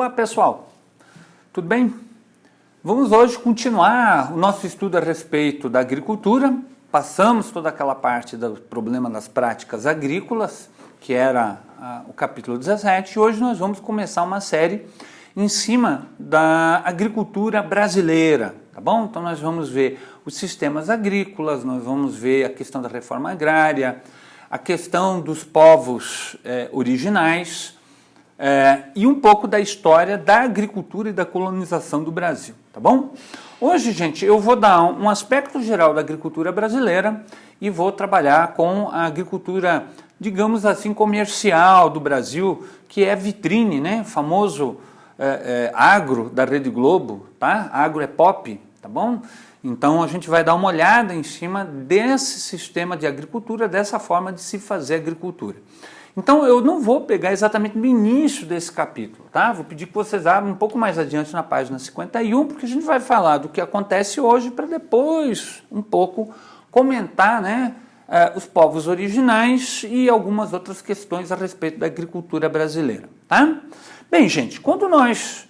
Olá pessoal, tudo bem? Vamos hoje continuar o nosso estudo a respeito da agricultura. Passamos toda aquela parte do problema das práticas agrícolas, que era o capítulo 17, e hoje nós vamos começar uma série em cima da agricultura brasileira, tá bom? Então nós vamos ver os sistemas agrícolas, nós vamos ver a questão da reforma agrária, a questão dos povos originais, e um pouco da história da agricultura e da colonização do Brasil, tá bom? Hoje, gente, eu vou dar um aspecto geral da agricultura brasileira e vou trabalhar com a agricultura, digamos assim, comercial do Brasil, que é vitrine, né? Famoso agro da Rede Globo, tá? Agro é pop, tá bom? Então a gente vai dar uma olhada em cima desse sistema de agricultura, dessa forma de se fazer agricultura. Então eu não vou pegar exatamente no início desse capítulo, tá? Vou pedir que vocês abram um pouco mais adiante na página 51, porque a gente vai falar do que acontece hoje para depois um pouco comentar, né, os povos originais e algumas outras questões a respeito da agricultura brasileira, tá? Bem, gente, quando nós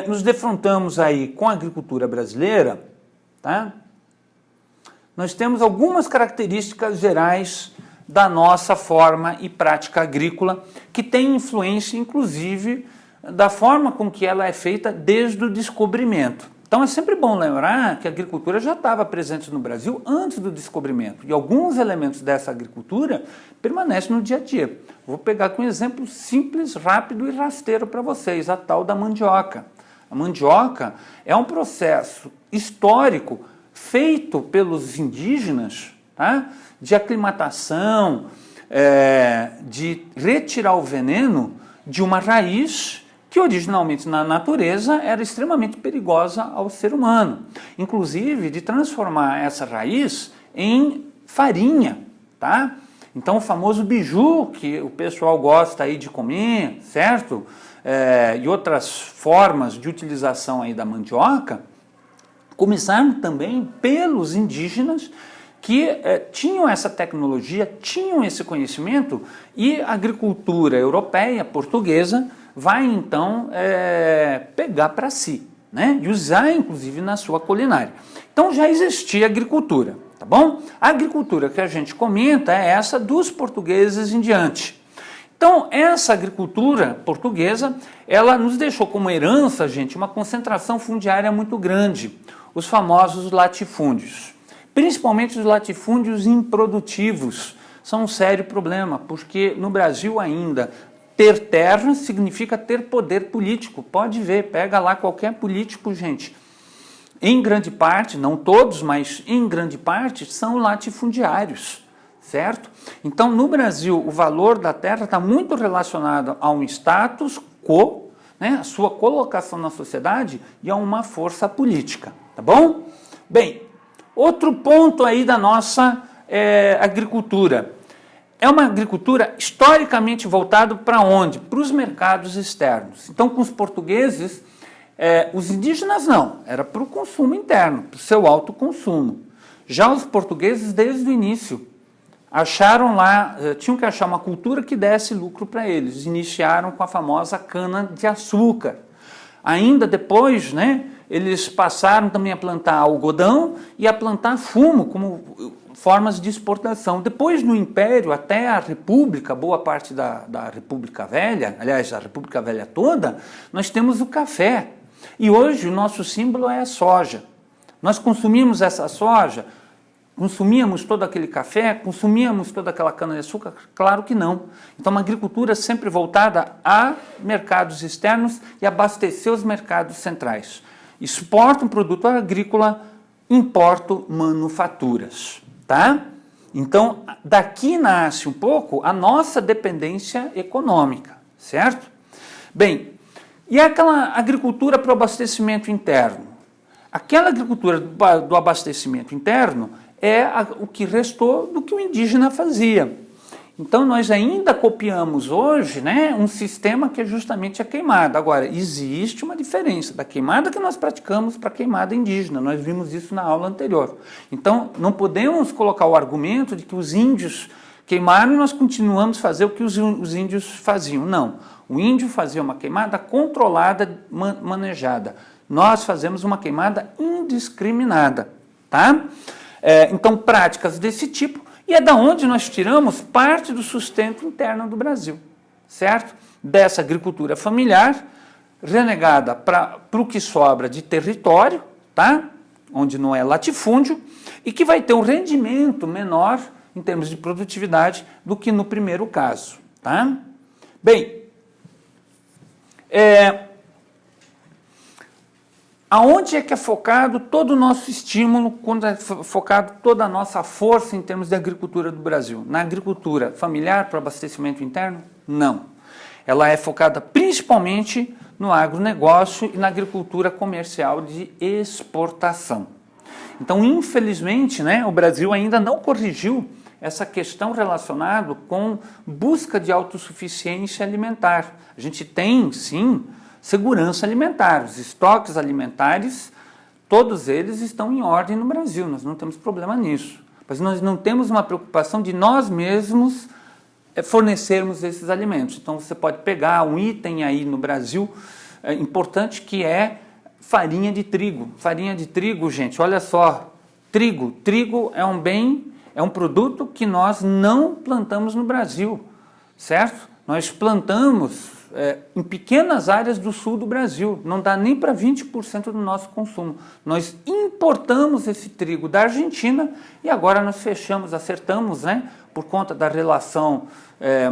nos defrontamos aí com a agricultura brasileira, tá? Nós temos algumas características gerais da nossa forma e prática agrícola, que tem influência, inclusive, da forma com que ela é feita desde o descobrimento. Então é sempre bom lembrar que a agricultura já estava presente no Brasil antes do descobrimento, e alguns elementos dessa agricultura permanecem no dia a dia. Vou pegar com um exemplo simples, rápido e rasteiro para vocês, a tal da mandioca. A mandioca é um processo histórico feito pelos indígenas, tá? De aclimatação, de retirar o veneno de uma raiz que originalmente na natureza era extremamente perigosa ao ser humano. Inclusive de transformar essa raiz em farinha, tá? Então o famoso biju, que o pessoal gosta aí de comer, certo? E outras formas de utilização aí da mandioca, começaram também pelos indígenas que tinham essa tecnologia, tinham esse conhecimento, e a agricultura europeia, portuguesa, vai então pegar para si, né? E usar inclusive na sua culinária. Então já existia agricultura, tá bom? A agricultura que a gente comenta é essa dos portugueses em diante. Então essa agricultura portuguesa, ela nos deixou como herança, gente, uma concentração fundiária muito grande, os famosos latifúndios. Principalmente os latifúndios improdutivos são um sério problema, porque no Brasil ainda ter terra significa ter poder político. Pode ver, pega lá qualquer político, gente. Em grande parte, não todos, mas em grande parte, são latifundiários, certo? Então, no Brasil, o valor da terra está muito relacionado a um status quo, né, a sua colocação na sociedade e a uma força política, tá bom? Bem, outro ponto aí da nossa agricultura. É uma agricultura historicamente voltada para onde? Para os mercados externos. Então, com os portugueses, os indígenas não, era para o consumo interno, para o seu autoconsumo. Já os portugueses, desde o início, acharam lá, tinham que achar uma cultura que desse lucro para eles. Iniciaram com a famosa cana-de-açúcar. Ainda depois, né, eles passaram também a plantar algodão e a plantar fumo como formas de exportação. Depois, no Império, até a República, boa parte da República Velha, aliás, a República Velha toda, nós temos o café. E hoje o nosso símbolo é a soja. Nós consumimos essa soja, consumíamos todo aquele café, consumíamos toda aquela cana-de-açúcar? Claro que não. Então, uma agricultura sempre voltada a mercados externos e abastecer os mercados centrais. Exporto um produto agrícola, importo manufaturas, tá? Então, daqui nasce um pouco a nossa dependência econômica, certo? Bem, e aquela agricultura para o abastecimento interno? Aquela agricultura do abastecimento interno é o que restou do que o indígena fazia. Então nós ainda copiamos hoje, né, um sistema que é justamente a queimada. Agora, existe uma diferença da queimada que nós praticamos para a queimada indígena. Nós vimos isso na aula anterior. Então não podemos colocar o argumento de que os índios Queimaram e nós continuamos a fazer o que os índios faziam. Não, o índio fazia uma queimada controlada, manejada. Nós fazemos uma queimada indiscriminada, tá? Então, práticas desse tipo, e é da onde nós tiramos parte do sustento interno do Brasil, certo? Dessa agricultura familiar, renegada para o que sobra de território, tá? Onde não é latifúndio, e que vai ter um rendimento menor em termos de produtividade do que no primeiro caso, tá? Bem, aonde é que é focado todo o nosso estímulo, quando é focado toda a nossa força em termos de agricultura do Brasil? Na agricultura familiar para abastecimento interno? Não. Ela é focada principalmente no agronegócio e na agricultura comercial de exportação. Então, infelizmente, né, o Brasil ainda não corrigiu essa questão relacionada com busca de autossuficiência alimentar. A gente tem, sim, segurança alimentar. Os estoques alimentares, todos eles estão em ordem no Brasil, nós não temos problema nisso. Mas nós não temos uma preocupação de nós mesmos fornecermos esses alimentos. Então você pode pegar um item aí no Brasil importante que é farinha de trigo. Farinha de trigo, gente, olha só, trigo é um bem, é um produto que nós não plantamos no Brasil, certo? Nós plantamos em pequenas áreas do sul do Brasil, não dá nem para 20% do nosso consumo. Nós importamos esse trigo da Argentina e agora nós acertamos, né, por conta da relação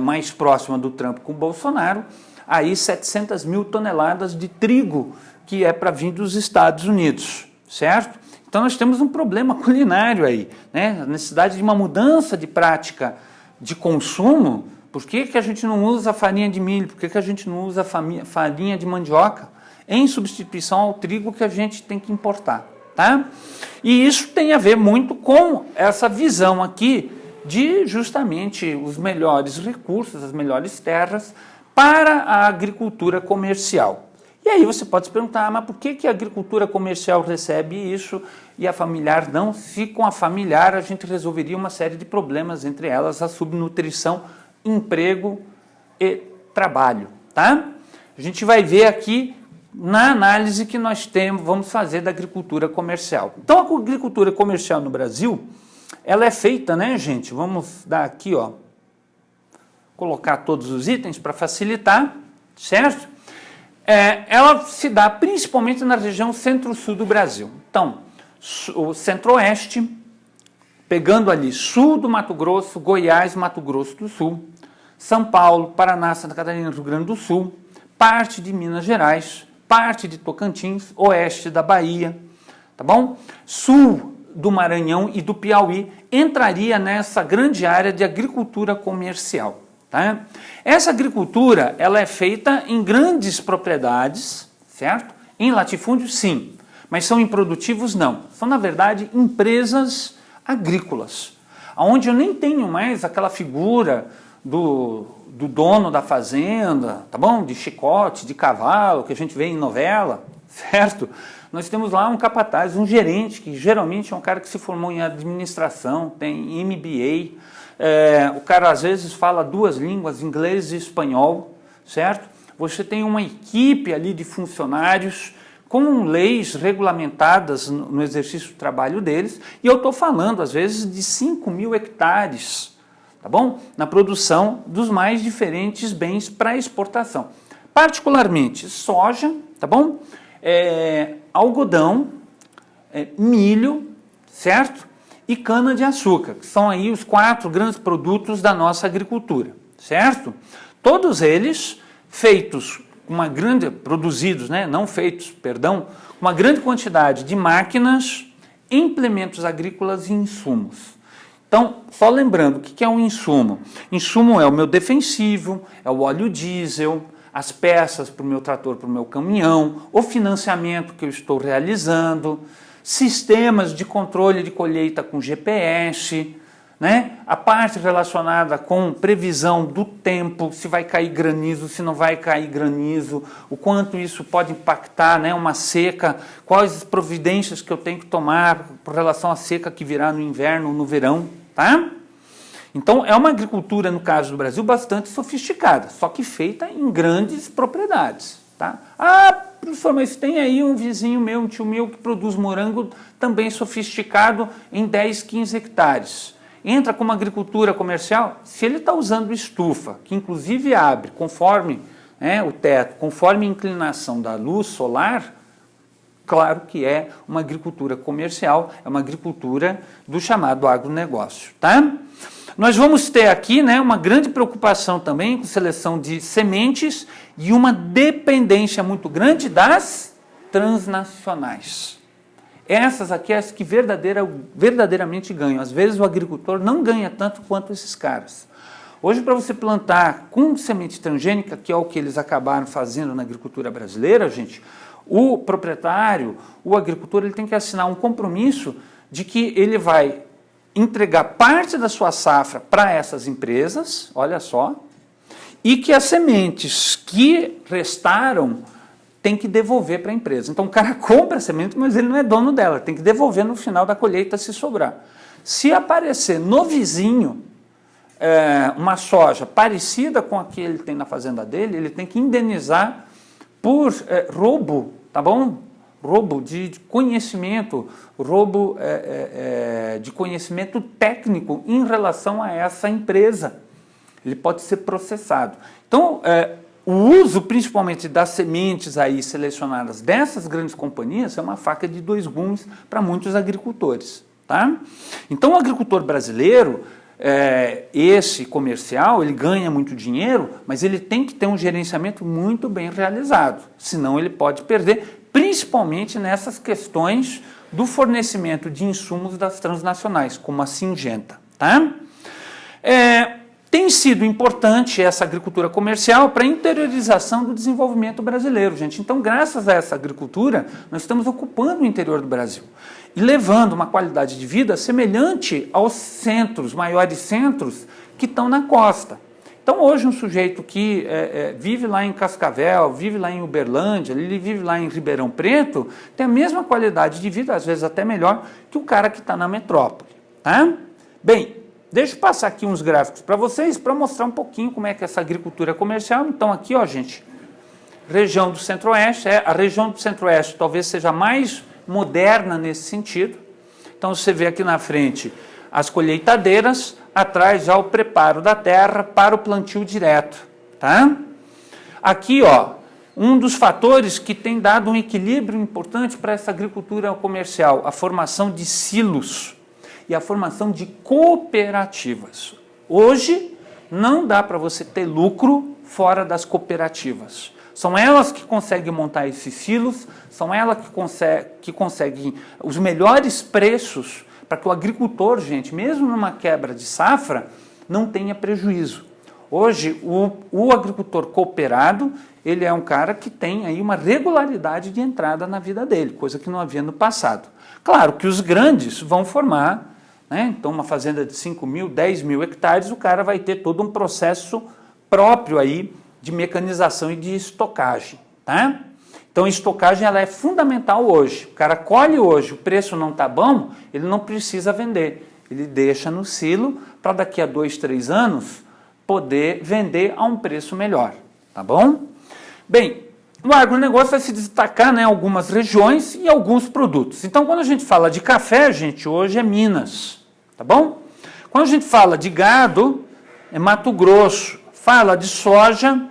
mais próxima do Trump com o Bolsonaro, aí 700 mil toneladas de trigo que é para vir dos Estados Unidos, certo? Então nós temos um problema culinário aí, né? A necessidade de uma mudança de prática de consumo. Por que a gente não usa farinha de milho? Por que a gente não usa farinha de mandioca em substituição ao trigo que a gente tem que importar, tá? E isso tem a ver muito com essa visão aqui de justamente os melhores recursos, as melhores terras para a agricultura comercial. E aí você pode se perguntar, mas por que a agricultura comercial recebe isso e a familiar não? Se com a familiar a gente resolveria uma série de problemas, entre elas a subnutrição, emprego e trabalho, tá? A gente vai ver aqui na análise que nós vamos fazer da agricultura comercial. Então a agricultura comercial no Brasil, ela é feita, né, gente? Vamos dar aqui, ó, colocar todos os itens para facilitar, certo? Ela se dá principalmente na região centro-sul do Brasil. Então, o centro-oeste, pegando ali sul do Mato Grosso, Goiás, Mato Grosso do Sul, São Paulo, Paraná, Santa Catarina, Rio Grande do Sul, parte de Minas Gerais, parte de Tocantins, oeste da Bahia, tá bom? Sul do Maranhão e do Piauí entraria nessa grande área de agricultura comercial. Tá? Essa agricultura ela é feita em grandes propriedades, certo? Em latifúndio, sim, mas são improdutivos, não. São, na verdade, empresas agrícolas, onde eu nem tenho mais aquela figura do dono da fazenda, tá bom? De chicote, de cavalo, que a gente vê em novela, certo? Nós temos lá um capataz, um gerente, que geralmente é um cara que se formou em administração, tem MBA, o cara às vezes fala 2 línguas, inglês e espanhol, certo? Você tem uma equipe ali de funcionários com leis regulamentadas no exercício do trabalho deles, e eu estou falando às vezes de 5.000 hectares, tá bom? Na produção dos mais diferentes bens para exportação, particularmente soja, tá bom? Algodão, milho, certo? E cana-de-açúcar, que são aí os 4 grandes produtos da nossa agricultura, certo? Todos eles feitos produzidos, né? Não feitos, perdão, uma grande quantidade de máquinas, implementos agrícolas e insumos. Então, só lembrando, o que é um insumo? Insumo é o meu defensivo, é o óleo diesel, as peças para o meu trator, para o meu caminhão, o financiamento que eu estou realizando, sistemas de controle de colheita com GPS, né? A parte relacionada com previsão do tempo, se vai cair granizo, se não vai cair granizo, o quanto isso pode impactar, né, uma seca, quais as providências que eu tenho que tomar com relação à seca que virá no inverno ou no verão, tá? Então, é uma agricultura, no caso do Brasil, bastante sofisticada, só que feita em grandes propriedades. Tá? Ah, professor, mas tem aí um vizinho meu, um tio meu, que produz morango também sofisticado em 10, 15 hectares. Entra como agricultura comercial? Se ele está usando estufa, que inclusive abre conforme o teto, conforme a inclinação da luz solar, claro que é uma agricultura comercial, é uma agricultura do chamado agronegócio. Tá? Nós vamos ter aqui uma grande preocupação também com seleção de sementes e uma dependência muito grande das transnacionais. Essas aqui é as que verdadeiramente ganham. Às vezes o agricultor não ganha tanto quanto esses caras. Hoje, para você plantar com semente transgênica, que é o que eles acabaram fazendo na agricultura brasileira, gente, o proprietário, o agricultor, ele tem que assinar um compromisso de que ele vai entregar parte da sua safra para essas empresas, olha só, e que as sementes que restaram tem que devolver para a empresa. Então o cara compra a semente, mas ele não é dono dela, tem que devolver no final da colheita se sobrar. Se aparecer no vizinho uma soja parecida com a que ele tem na fazenda dele, ele tem que indenizar por roubo, tá bom? Roubo de conhecimento, roubo de conhecimento técnico em relação a essa empresa. Ele pode ser processado. Então, o uso principalmente das sementes aí selecionadas dessas grandes companhias é uma faca de dois gumes para muitos agricultores. Tá? Então, o agricultor brasileiro, esse comercial, ele ganha muito dinheiro, mas ele tem que ter um gerenciamento muito bem realizado, senão ele pode perder, principalmente nessas questões do fornecimento de insumos das transnacionais, como a Syngenta. Tá? Tem sido importante essa agricultura comercial para a interiorização do desenvolvimento brasileiro, gente. Então, graças a essa agricultura, nós estamos ocupando o interior do Brasil e levando uma qualidade de vida semelhante aos centros, maiores centros que estão na costa. Então, hoje, um sujeito que vive lá em Cascavel, vive lá em Uberlândia, ele vive lá em Ribeirão Preto, tem a mesma qualidade de vida, às vezes até melhor, que o cara que está na metrópole. Tá? Bem, deixa eu passar aqui uns gráficos para vocês, para mostrar um pouquinho como é que é essa agricultura comercial. Então, aqui, ó, gente, região do Centro-Oeste, a região do Centro-Oeste talvez seja mais moderna nesse sentido. Então, você vê aqui na frente as colheitadeiras, atrás já o preparo da terra para o plantio direto. Tá? Aqui, ó, um dos fatores que tem dado um equilíbrio importante para essa agricultura comercial, a formação de silos e a formação de cooperativas. Hoje, não dá para você ter lucro fora das cooperativas. São elas que conseguem montar esses silos, são elas que conseguem os melhores preços para que o agricultor, gente, mesmo numa quebra de safra, não tenha prejuízo. Hoje, o agricultor cooperado, ele é um cara que tem aí uma regularidade de entrada na vida dele, coisa que não havia no passado. Claro que os grandes vão formar, então uma fazenda de 5 mil, 10 mil hectares, o cara vai ter todo um processo próprio aí de mecanização e de estocagem. Tá? Então a estocagem ela é fundamental hoje. O cara colhe hoje, o preço não está bom, ele não precisa vender. Ele deixa no silo para daqui a 2, 3 anos poder vender a um preço melhor. Tá bom? Bem, o agronegócio vai se destacar algumas regiões e alguns produtos. Então, quando a gente fala de café, gente, hoje é Minas, tá bom? Quando a gente fala de gado, é Mato Grosso. Fala de soja,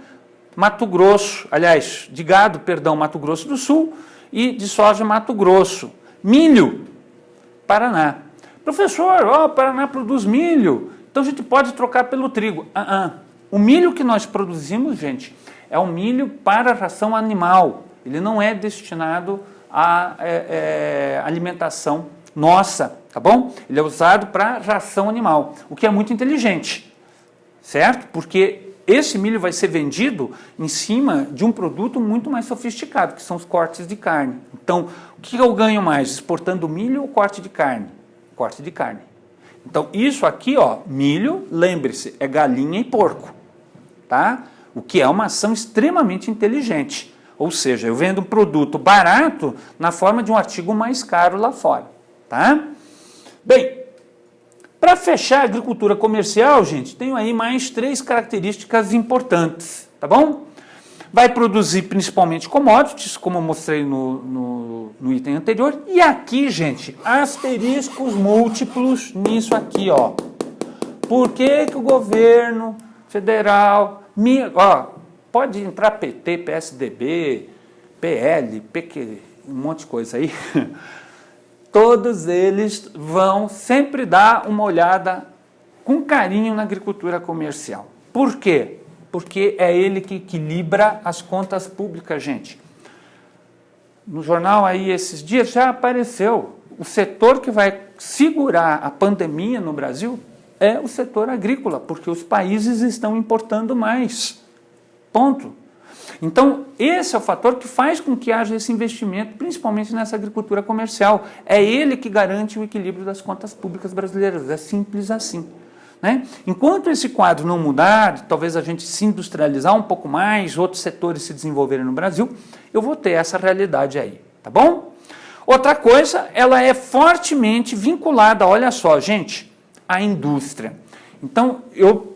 Mato Grosso. Aliás, de gado, perdão, Mato Grosso do Sul. E de soja, Mato Grosso. Milho, Paraná. Professor, o Paraná produz milho, então a gente pode trocar pelo trigo. O milho que nós produzimos, gente, é um milho para ração animal. Ele não é destinado à alimentação nossa, tá bom? Ele é usado para ração animal, o que é muito inteligente, certo? Porque esse milho vai ser vendido em cima de um produto muito mais sofisticado, que são os cortes de carne. Então, o que eu ganho mais, exportando milho ou corte de carne? Corte de carne. Então, isso aqui, ó, milho, lembre-se, é galinha e porco, tá? O que é uma ação extremamente inteligente. Ou seja, eu vendo um produto barato na forma de um artigo mais caro lá fora, tá? Bem, para Para fechar a agricultura comercial, gente, tenho aí mais 3 características importantes, tá bom? Vai produzir principalmente commodities, como eu mostrei no item anterior. E aqui, gente, asteriscos múltiplos nisso aqui, ó. Por que que o governo federal... pode entrar PT, PSDB, PL, PQ, um monte de coisa aí. Todos eles vão sempre dar uma olhada com carinho na agricultura comercial. Por quê? Porque é ele que equilibra as contas públicas, gente. No jornal aí esses dias já apareceu. O setor que vai segurar a pandemia no Brasil é o setor agrícola, porque os países estão importando mais. Ponto. Então, esse é o fator que faz com que haja esse investimento, principalmente nessa agricultura comercial. É ele que garante o equilíbrio das contas públicas brasileiras. É simples assim. Né? Enquanto esse quadro não mudar, talvez a gente se industrializar um pouco mais, outros setores se desenvolverem no Brasil, eu vou ter essa realidade aí, tá bom? Outra coisa, ela é fortemente vinculada, olha só, gente, à indústria. Então, eu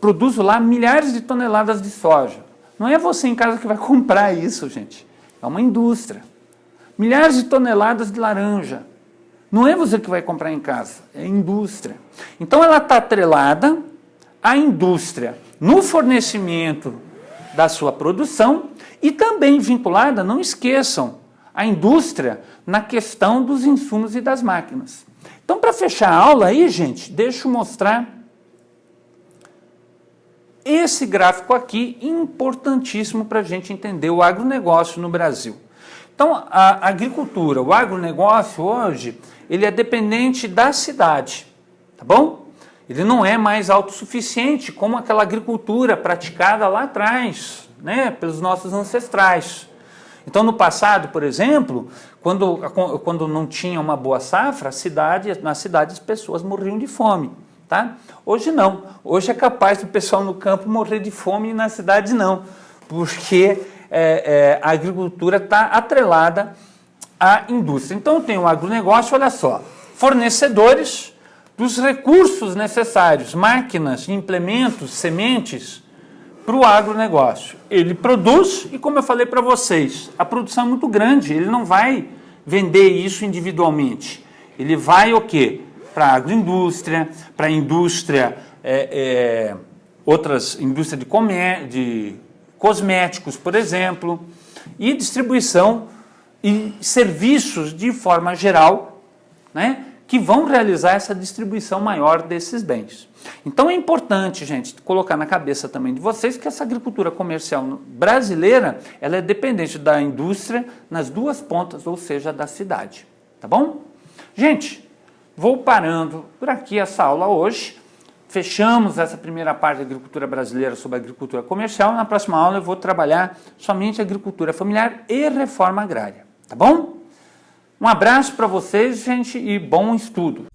produzo lá milhares de toneladas de soja. Não é você em casa que vai comprar isso, gente. É uma indústria. Milhares de toneladas de laranja. Não é você que vai comprar em casa, é a indústria. Então ela está atrelada à indústria no fornecimento da sua produção e também vinculada, não esqueçam, à indústria na questão dos insumos e das máquinas. Então, para fechar a aula aí, gente, deixa eu mostrar esse gráfico aqui, importantíssimo para a gente entender o agronegócio no Brasil. Então, a agricultura, o agronegócio hoje, ele é dependente da cidade, tá bom? Ele não é mais autossuficiente como aquela agricultura praticada lá atrás, né, pelos nossos ancestrais. Então, no passado, por exemplo, quando não tinha uma boa safra, na cidade as pessoas morriam de fome, tá? Hoje não. Hoje é capaz do pessoal no campo morrer de fome e na cidade não, porque a agricultura está atrelada à indústria. Então, tem o agronegócio, olha só, fornecedores dos recursos necessários, máquinas, implementos, sementes, para o agronegócio. Ele produz e, como eu falei para vocês, a produção é muito grande, ele não vai vender isso individualmente. Ele vai o quê? Para a agroindústria, para a indústria, outras indústrias de cosméticos, por exemplo, e distribuição e serviços de forma geral, né, que vão realizar essa distribuição maior desses bens. Então é importante, gente, colocar na cabeça também de vocês que essa agricultura comercial brasileira, ela é dependente da indústria nas duas pontas, ou seja, da cidade. Tá bom? Gente, vou parando por aqui essa aula hoje. Fechamos essa primeira parte da agricultura brasileira sobre a agricultura comercial. Na próxima aula eu vou trabalhar somente agricultura familiar e reforma agrária. Tá bom? Um abraço para vocês, gente, e bom estudo.